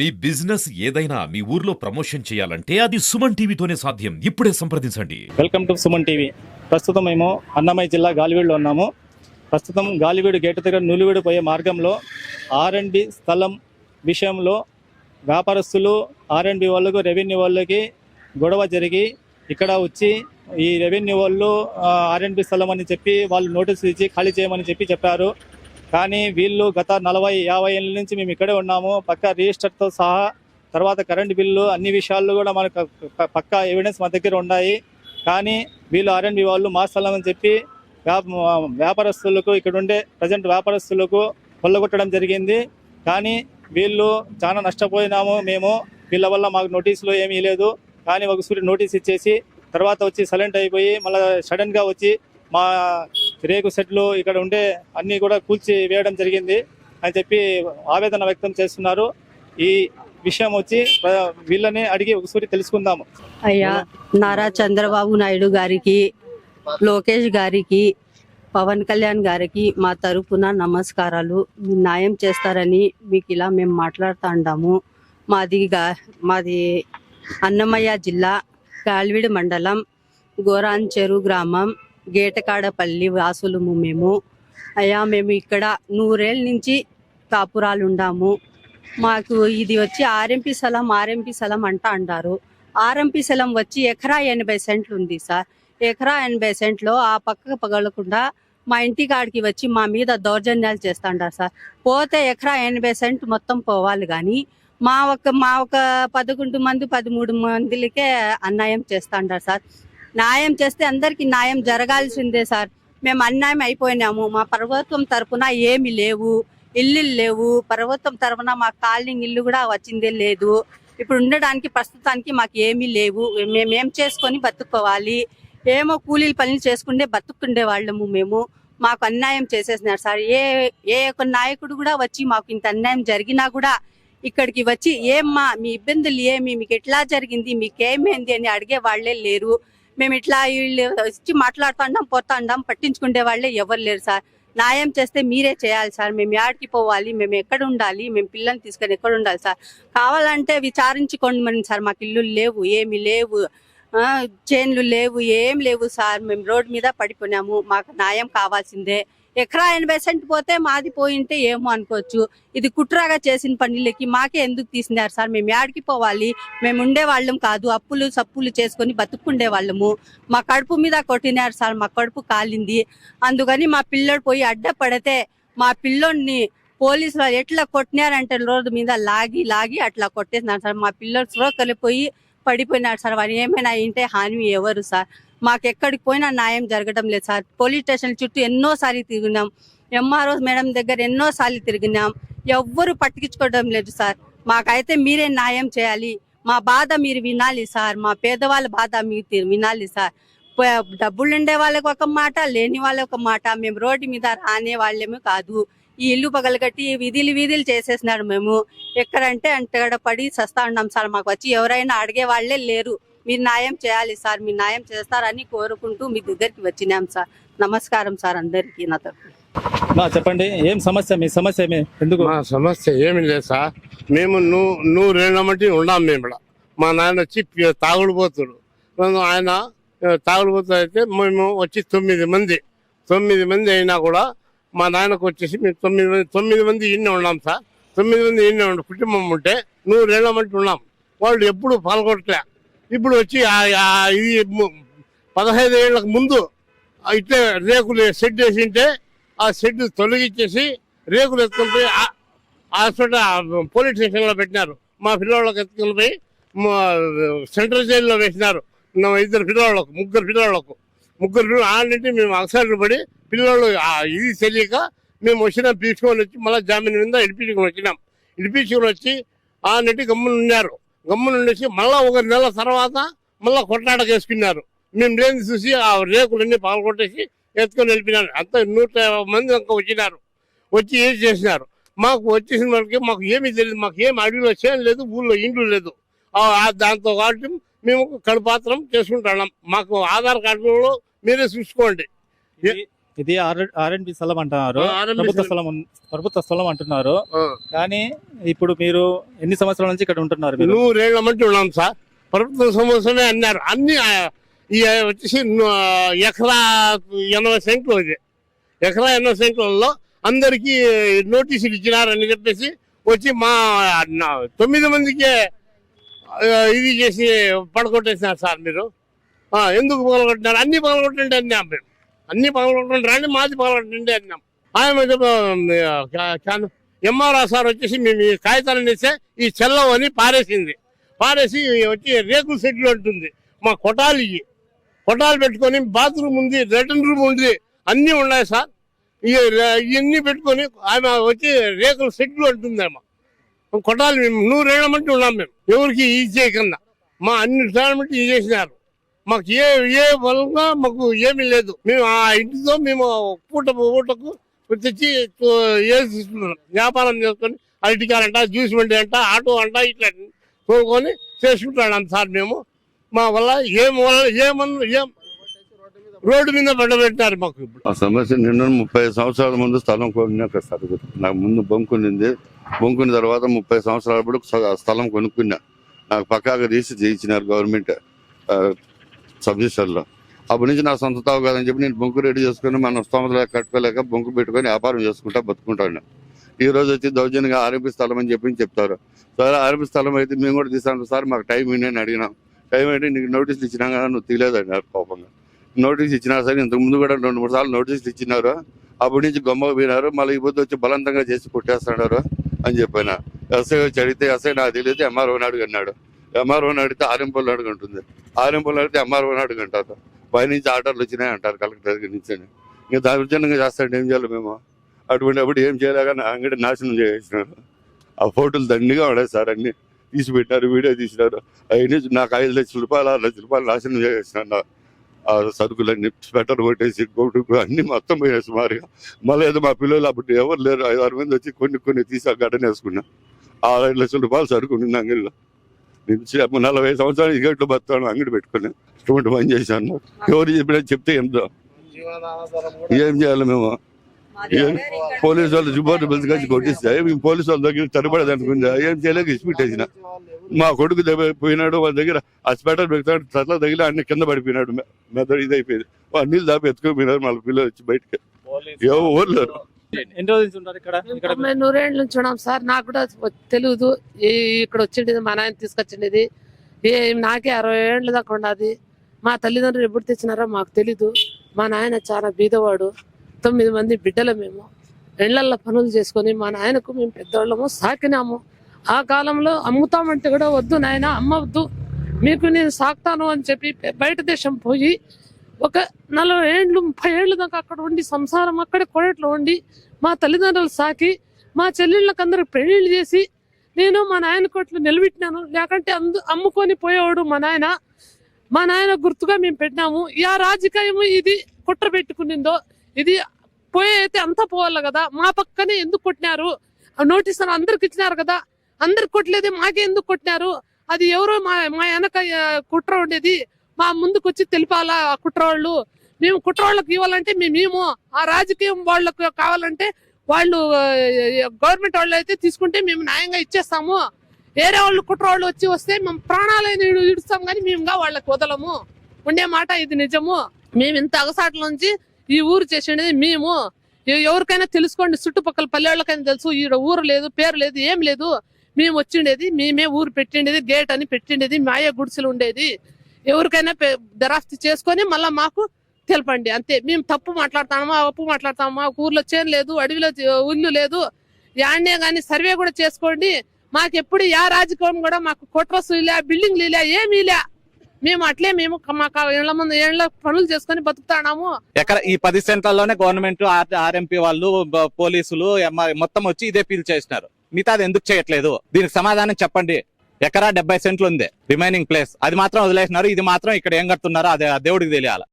మీ business ఏదైనా మీ ఊర్లో promotion చేయాలంటే అది సుమన్ టీవీతోనే సాధ్యం. ఇప్పుడే సంప్రదించండి. Welcome to Suman TV. ప్రస్తుతం మేము అన్నమయ్య జిల్లా గాలివీడులో ఉన్నాము. ప్రస్తుతం గాలివీడు గేటు దగ్గర నులివీడు పోయే మార్గంలో ఆర్ఎండ్బి స్థలం విషయంలో వ్యాపారస్తులు ఆర్ఎండ్బి వాళ్ళకు రెవెన్యూ వాళ్ళకి గొడవ జరిగి ఇక్కడ వచ్చి ఈ రెవెన్యూ వాళ్ళు ఆర్ఎండ్బి స్థలం అని చెప్పి వాళ్ళు నోటీసు ఇచ్చి ఖాళీ చేయమని చెప్పారు. కానీ వీళ్ళు గత 40-50 ఏళ్ళ నుంచి మేము ఇక్కడే ఉన్నాము. పక్కా రిజిస్టర్తో సహా తర్వాత కరెంట్ బిల్లు అన్ని విషయాల్లో కూడా మనకు పక్కా ఎవిడెన్స్ మా దగ్గర ఉన్నాయి. కానీ వీళ్ళు ఆర్ఎండ్బి వాళ్ళు మా స్థలం అని చెప్పి వ్యాపారస్తులకు ఇక్కడ ఉండే ప్రజెంట్ వ్యాపారస్తులకు కొల్లగొట్టడం జరిగింది. కానీ వీళ్ళు చాలా నష్టపోయినాము. మేము వీళ్ళ వల్ల మాకు నోటీసులు ఏమీ లేదు. కానీ ఒకసారి నోటీస్ ఇచ్చేసి తర్వాత వచ్చి సైలెంట్ అయిపోయి మళ్ళీ సడన్గా వచ్చి మా రేకు సెట్లు ఇక్కడ ఉండే అన్నీ కూడా కూల్చి వేయడం జరిగింది అని చెప్పి ఆవేదన వ్యక్తం చేస్తున్నారు. ఈ విషయం వచ్చి వీళ్ళని అడిగి ఒకసారి తెలుసుకుందాము. అయ్యా, నారా చంద్రబాబు నాయుడు గారికి, లోకేష్ గారికి, పవన్ కళ్యాణ్ గారికి మా తరపున నమస్కారాలు. న్యాయం చేస్తారని మీకు ఇలా మేము మాట్లాడుతూ ఉంటాము. మాది అన్నమయ్య జిల్లా గాలివీడు మండలం గోరాన్ చెరు గ్రామం గేటకాడపల్లి వాసులము మేము. అయ్యా, మేము ఇక్కడ 100 ఏళ్ళ నుంచి కాపురాలు ఉండాము. మాకు ఇది వచ్చి ఆర్ఎంపీ స్థలం అంటారు. ఆర్ఎంపీ స్థలం వచ్చి ఎకరా 80 సెంట్లు ఉంది సార్. ఎకరా 80 సెంట్లో ఆ పక్కకు పగలకుండా మా ఇంటి కాడికి వచ్చి మా మీద దౌర్జన్యాలు చేస్తాండారు సార్. పోతే ఎకరా 80 సెంట్ మొత్తం పోవాలి, కానీ మా ఒక 11 మంది 13 మందిలకే అన్యాయం చేస్తాండారు సార్. న్యాయం చేస్తే అందరికి న్యాయం జరగాల్సిందే సార్. మేము అన్యాయం అయిపోయినాము. మా ప్రభుత్వం తరపున ఏమి లేవు, ఇల్లు లేవు. ప్రభుత్వం తరపున మా కాలనీ ఇల్లు కూడా వచ్చిందే లేదు. ఇప్పుడు ఉండడానికి ప్రస్తుతానికి మాకు ఏమీ లేవు. మేమేం చేసుకొని బతుక్కోవాలి? ఏమో కూలీల పనులు చేసుకుంటే బతుక్కుండే వాళ్ళము మేము. మాకు అన్యాయం చేసేసినారు సార్. ఏ ఒక నాయకుడు కూడా వచ్చి మాకు ఇంత అన్యాయం జరిగినా కూడా ఇక్కడికి వచ్చి ఏమ్మా మీ ఇబ్బందులు ఏమి, మీకు ఎట్లా జరిగింది, మీకేమైంది అని అడిగే వాళ్ళే లేరు. మేము ఇట్లా వీళ్ళు వచ్చి మాట్లాడుతున్నాం, పోతాండాం, పట్టించుకునే వాళ్ళే ఎవరు లేరు సార్. న్యాయం చేస్తే మీరే చేయాలి సార్. మేము యాడికి పోవాలి, మేము ఎక్కడ ఉండాలి, మేము పిల్లల్ని తీసుకొని ఎక్కడ ఉండాలి సార్? కావాలంటే విచారించుకోండి మరి సార్. మాకు ఇల్లు లేవు, ఏమి లేవు, చేన్లు లేవు, ఏం లేవు సార్. మేము రోడ్డు మీద పడిపోయినాము. మాకు న్యాయం కావాల్సిందే. ఎకరా 80 సెంట్ పోతే మాది పోయింటే ఏమో అనుకోవచ్చు. ఇది కుట్రాగా చేసిన పనులకి మాకే ఎందుకు తీసినారు సార్? మేము యాడికి పోవాలి? మేము ఉండే వాళ్ళం కాదు, అప్పులు సప్పులు చేసుకొని బతుక్కుండే వాళ్ళము. మా కడుపు మీద కొట్టినారు సార్. మా కడుపు కాలింది. అందుకని మా పిల్లోడు పోయి అడ్డపడితే మా పిల్లోడిని పోలీసులు ఎట్లా కొట్టినారంటే రోడ్డు మీద లాగి అట్లా కొట్టేసినారు సార్. మా పిల్లోడు స్రోకలిపోయి పడిపోయినాడు సార్. వారు ఏమైనా అయింటే హాని ఎవరు సార్? మాకు ఎక్కడికి పోయినా న్యాయం జరగడం లేదు సార్. పోలీస్ స్టేషన్ చుట్టూ ఎన్నోసార్లు తిరిగినాం. ఎంఆర్ఓ మేడం దగ్గర ఎన్నోసార్లు తిరిగినాం. ఎవ్వరు పట్టించుకోవడం లేదు సార్. మాకైతే మీరే న్యాయం చేయాలి. మా బాధ మీరు వినాలి సార్. మా పేదవాళ్ళ బాధ మీరు వినాలి సార్. డబ్బులు ఉండే వాళ్ళకి ఒక మాట, లేని వాళ్ళకి ఒక మాట. మేము రోడ్డు మీద రానే వాళ్ళేమో కాదు. ఈ ఇల్లు పగలగట్టి వీధులు చేసేసినాడు. మేము ఎక్కడంటే అంతగడ పడి చస్తా ఉన్నాం సార్. మాకు వచ్చి ఎవరైనా అడిగే వాళ్ళే లేరు. మీరు న్యాయం చేయాలి సార్. మీరు న్యాయం చేస్తారని కోరుకుంటూ మీ దగ్గరికి వచ్చినాం సార్. నమస్కారం సార్ అందరికీ. నా తరఫున చెప్పండి, ఏం సమస్య? మీ సమస్య ఎందుకు? మా సమస్య ఏమి లేదు సార్. మేము 100 ఏళ్ళ మట్టి ఉన్నాం. మేము కూడా మా నాయన వచ్చి తాగుడుపోతుడు. ఆయన తాగుడుపోతు అయితే మేము వచ్చి 9 మంది అయినా కూడా మా నాయనకు వచ్చేసి మేము 9 మంది ఇన్నే ఉన్నాం సార్. 9 మంది ఇన్నే కుటుంబం ఉంటే 100 ఏళ్ళ మట్టి ఉన్నాం. వాళ్ళు ఎప్పుడు పాల్గొట్టలే. ఇప్పుడు వచ్చి ఇది 15 ఏళ్ళకు ముందు ఇట్లే రేకులు షెడ్ వేసింటే ఆ షెడ్ తొలగించేసి రేకులు ఎత్తుకొని పోయి హాస్పిటల్ పోలీస్ స్టేషన్లో పెట్టినారు. మా పిల్లవాళ్ళకి ఎత్తుకొని పోయి సెంట్రల్ జైల్లో వేసినారు. 2 పిల్లవాళ్ళకు, 3 పిల్లలు ఆడింటి మేము అక్సర్లు పడి పిల్లలు ఇది తెలియక మేము తీసుకొని వచ్చి మళ్ళీ జామీన్ మీద ఇడిపించుకొని వచ్చి ఆ నెట్టి గమ్మునుండేసి మళ్ళా 1 నెల తర్వాత మళ్ళా కొట్లాటకు వేసుకున్నారు. మేము లేని చూసి ఆ రేకులన్నీ పాల్గొట్టేసి ఎత్తుకొని వెళ్ళిపోయినారు. అంతా 150 మంది అంతా వచ్చినారు. వచ్చి ఏం చేసినారు? మాకు వచ్చేసిన వాళ్ళకి మాకు ఏమీ తెలియదు. మాకు ఏమి అడవిలో చేయడం లేదు, ఊళ్ళో ఇండ్లు లేదు. దాంతో కాబట్టి మేము కడుపాత్రం చేసుకుంటున్నాం. మాకు ఆధార్ కార్డులో మీరే చూసుకోండి. ఇది ఆర్ఎండ్బి స్థలం అంటున్నారు, R&B ప్రభుత్వ స్థలం అంటున్నారు. ఆ. కానీ ఇప్పుడు మీరు ఎన్ని సంవత్సరాల నుంచి ఇక్కడ ఉంటున్నారు? మీరు 100 ఏళ్ల మట్టి ఉన్నాం సార్. ప్రభుత్వ సంవత్సరమే అన్నారు అన్ని. ఈ వచ్చేసి ఎకరా 80 సెంట్లు ఇది. ఎకరా 80 సెంట్లలో అందరికీ నోటీసులు ఇచ్చినారని చెప్పేసి వచ్చి మా 9 మందికే ఇది చేసి పడగొట్టేసినారు సార్. మీరు ఎందుకు పగలగొట్టినారు? అన్ని పగలగొట్టండి అన్నాం మేము. అన్ని పగలగొట్టండి రండి, మాది పగలగొట్టండి అన్నాం. ఆయన ఎంఆర్ఆర్ సార్ వచ్చేసి మేము ఈ కాగితాలను ఇస్తే ఈ చెల్లవు అని పారేసి వచ్చి రేకుల సెట్లు ఉంటుంది. మా కొటాలు పెట్టుకొని బాత్రూమ్ ఉంది, లెట్రిన్ రూమ్ ఉంది, అన్నీ ఉన్నాయి సార్. ఇవన్నీ పెట్టుకొని ఆమె వచ్చి రేకుల సెట్లు అంటుంది. ఆమె కొటాలు మేము 100 ఏళ్ల మట్టి ఉన్నాం మేము. ఎవరికి ఇది చేయకుండా మా అన్ని టోర్నమెంట్ ఇది చేసినారు. మాకు ఏ బలంగా మాకు ఏమీ లేదు. మేము ఆ ఇంటితో మేము పూటకు తెచ్చి తీసుకుంటున్నాం. వ్యాపారం చేసుకొని అరటికాయలంట, జ్యూస్ బండి అంట, ఆటో అంట ఇట్లా తోలుకొని చేసుకుంటున్నాం సార్. మేము మా వల్ల ఏం రోడ్డు మీద పడబెట్టారు మాకు. ఇప్పుడు ఆ సమస్య నిన్న 30 సంవత్సరాల ముందు స్థలం కొన్నాక సార్, నాకు ముందు బొంకునింది. బొంకున్న తర్వాత 30 సంవత్సరాల స్థలం కొనుక్కున్నా. నాకు పక్కాగా తీసి చేయించినారు గవర్నమెంట్ సబ్సిడీలో. అప్పటి నుంచి నా సొంత తావు కాదని చెప్పి నేను బొంకు రెడీ చేసుకుని మన స్తోమత కట్టుకోలేక బొంకు పెట్టుకొని వ్యాపారం చేసుకుంటా బతుకుంటాను. ఈ రోజు వచ్చి దౌర్జన్యంగా ఆర్ఎంపీ స్థలం అని చెప్పి చెప్తారు. సరే ఆర్ఎంపీ స్థలం అయితే మేము కూడా తీసాను సార్, మాకు టైం ఏంటని అడిగినాం. టైం ఏంటి, నీకు నోటీసులు ఇచ్చినా కదా నువ్వు తీయలేదన్నారు కోపంగా. నోటీస్ ఇచ్చినారు సార్, ఇంతకు ముందు కూడా 2-3 సార్లు నోటీసులు ఇచ్చినారు. అప్పటి నుంచి గొమ్మకు పోయినారు. మళ్ళీ ఈ పొద్దు వచ్చి బలవంతంగా చేసి కొట్టేస్తున్నారు అని చెప్పిన. ఎస్ఐ వచ్చి అడిగితే ఎస్ఐ నాకు తెలియదు ఎంఆర్ఓని అడుగన్నాడు. ఎంఆర్ఓని అడిగితే ఆర్ఎంపీలు అడుగుంటుంది. ఆర్ఎంపీలు అడిగితే ఎంఆర్ఓని అడుగుంటారు. పైనుంచి ఆర్డర్లు వచ్చినాయి అంటారు కలెక్టర్ దగ్గర నుంచి. ఇంకా దౌర్జన్యంగా చేస్తాడు, ఏం చేయాలి మేము? అప్పుడు ఏం చేయలేక నా అంగడి నాశనం చేసినారు. ఆ ఫోటోలు దండిగా ఉన్నాయి సార్, అన్ని తీసి పెట్టినారు, వీడియో తీసినారు. అవన్నీ నాకు 5 లక్షల రూపాయలు 6 లక్షల రూపాయలు నాశనం చేసినారు. ఆ సరుకులన్నీ స్వెటర్ కొట్టేసి కొట్టుకు అన్ని మొత్తం పోయినాయి సుమారుగా. మళ్ళీ ఏదో మా పిల్లలు అప్పుడు ఎవరు లేరు, 5-6 మంది వచ్చి కొన్ని తీసి ఆ గడ్డన వేసుకున్నా. 6-5 లక్షల రూపాయలు సరుకు ఉంది అంగడిలో. నేను 40 సంవత్సరాలు ఈ గట్లో బతాను, అంగడి పెట్టుకుని ఇటువంటి పని చేశాను. ఎవరు చెప్పినా చెప్తే ఏం చేయాలి మేము? పోలీసు వాళ్ళు రిపోర్ట్ పిలిచి కొట్టిస్తే మేము పోలీసు వాళ్ళ దగ్గర తరబడేది అనుకుందా, ఏం చేయలేక ఇచ్చిపెట్టేసిన. మా కొడుకు పోయినాడు, వాళ్ళ దగ్గర ఆ స్వెటర్ పెడతాడు, తట్ల దగ్గర అన్ని కింద పడిపోయినాడు, మెదడు ఇదైపోయింది. వాళ్ళు నీళ్ళు దాపి ఎత్తుకుపోయినారు. మళ్ళీ పిల్లలు వచ్చి బయటకి ఎవరు లేరు. ఎన్ని రోజుల నుంచి ఉంటారు ఇక్కడ? 100 ఏళ్ళ నుంచి ఉన్నాం సార్. నాకు కూడా తెలియదు ఇక్కడ వచ్చిండేది, మా నాయన తీసుకొచ్చిండేది. నాకే 60 ఏళ్ళ దాకా ఉన్నది. మా తల్లిదండ్రులు ఎప్పుడు తెచ్చినారో మాకు తెలీదు. మా నాయన చాలా బీదవాడు. 9 మంది బిడ్డలు మేము. ఇళ్లల్లో పనులు చేసుకొని మా నాయనకు మేము పెద్దవాళ్ళము సాకినాము. ఆ కాలంలో అమ్ముతామంటే కూడా వద్దు నాయన, అమ్మవద్దు, మీకు నేను సాకుతాను అని చెప్పి బయట దేశం పోయి ఒక 40 ఏళ్ళు 30 ఏళ్ళు దాకా అక్కడ ఉండి సంసారం అక్కడే కొడట్లో ఉండి మా తల్లిదండ్రులు సాకి మా చెల్లెళ్ళకి అందరికి పెళ్లిళ్ళు చేసి నేను మా నాయన కొట్లు నిలబెట్టినాను. లేకంటే అమ్ముకొని పోయేవాడు మా నాయన. మా నాయన గుర్తుగా మేము పెట్టినాము. ఆ రాజకీయం ఇది కుట్ర పెట్టుకునిందో ఇది పోయే అయితే అంతా పోవాలి కదా. మా పక్కనే ఎందుకు కొట్టినారు? నోటీస్ అందరికి ఇచ్చినారు కదా, అందరికి కొట్టలేదు, మాకే ఎందుకు కొట్టినారు? అది ఎవరో మా వెనక కుట్ర ఉండేది, మా ముందుకు వచ్చి తెలిపాలా ఆ కుట్ర వాళ్ళు. మేము కుట్ర వాళ్ళకి ఇవ్వాలంటే మేము ఆ రాజకీయం వాళ్ళకు కావాలంటే వాళ్ళు గవర్నమెంట్ వాళ్ళు అయితే తీసుకుంటే మేము న్యాయంగా ఇచ్చేస్తాము. వేరే వాళ్ళు కుట్ర వాళ్ళు వస్తే మేము ప్రాణాలైన ఇడుస్తాం, కానీ మేము వాళ్ళకి వదలము. ఉండే మాట ఇది నిజము. మేము ఇంత అగసాట్ల నుంచి ఈ ఊరు చేసేది మేము. ఎవరికైనా తెలుసుకోండి, చుట్టుపక్కల పల్లెళ్ళకైనా తెలుసు. ఈ ఊరు లేదు, పేరు లేదు, ఏం లేదు. మేము వచ్చిండేది, మేమే ఊరు పెట్టిండేది, గేట్ అని పెట్టిండేది, మాయ గుడిసెలు ఉండేది. ఎవరికైనా దరాఫ్తి చేసుకొని మళ్ళా మాకు తెలపండి, అంతే. మేము తప్పు మాట్లాడతామా ఒప్పు మాట్లాడతామా? ఊర్లో చేను లేదు, అడవిలో ఇల్లు లేదు, యాడ్నే గానీ సర్వే కూడా చేసుకోండి. మాకు ఎప్పుడు రాజకీయం కూడా మాకు కొట్రస్ ఇలా బిల్డింగ్ ఇలా ఏమీ లే. మేము అట్లే మాకు ఏళ్ల ముందు ఏళ్ళ పనులు చేసుకొని బతుకుతాము. ఎక్కడ ఈ 10 సెంట్లలోనే గవర్నమెంట్, ఆర్ఎంపీ వాళ్ళు, పోలీసులు మొత్తం వచ్చి ఇదే పీల్ చేసినారు. మిగతాది ఎందుకు చేయట్లేదు? దీనికి సమాధానం చెప్పండి. ఎకరా 70 సెంట్లు ఉంది రిమైనింగ్ ప్లేస్, అది మాత్రం వదిలేసినారు. ఇది మాత్రం ఇక్కడ ఏం కడుతున్నారో అదే దేవుడికి తెలియాలి.